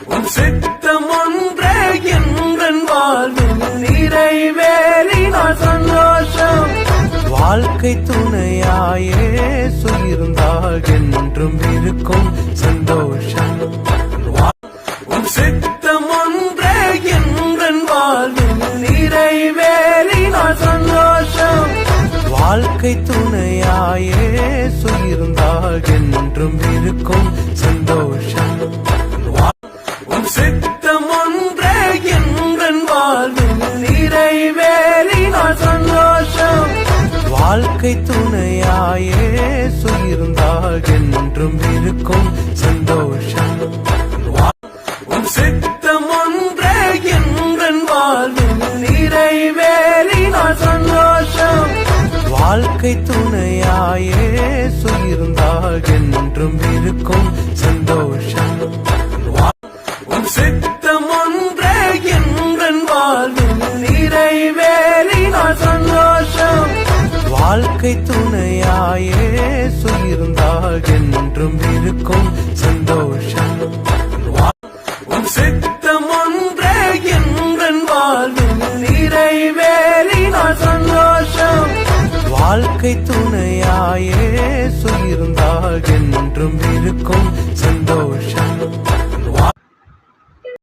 உன் சித்தம் ஒன்றே என் வாழ்வில் நிறைவேறினால் சந்தோஷம். வாழ்க்கை துணையாயே இருந்தால் என்றும் இருக்கும் சந்தோஷம். உன் சித்தம் ஒன்றே என் வாழ்வில் நிறைவேறினால் சந்தோஷம். வாழ்க்கை துணையாயே இருந்தால் என்றும் இருக்கும் சந்தோஷம். உன் சித்தம் ஒன்றே என் வாழ்வில் நிறைவேறினால் சந்தோஷம். வாழ்க்கை துணையாயே இருந்தால் என்றும் இருக்கும் சந்தோஷம். உன் சித்தம் ஒன்றே என் வாழ்வில் நிறைவேறினால் சந்தோஷம். வாழ்க்கை துணையாயே இருந்தால் என்றும் இருக்கும் சந்தோஷம். உன் சித்தம் ஒன்றே என் வாழ்வில் நிறைவேறினால் சந்தோஷம். வாழ்க்கை துணையாயே இருந்தால் என்றும் இருக்கும் சந்தோஷம். உன் சித்தம் ஒன்றே என் வாழ்வில் நிறைவேறினால் சந்தோஷம். வாழ்க்கை துணையாயே இருந்தால் என்றும் இருக்கும் சந்தோஷம்.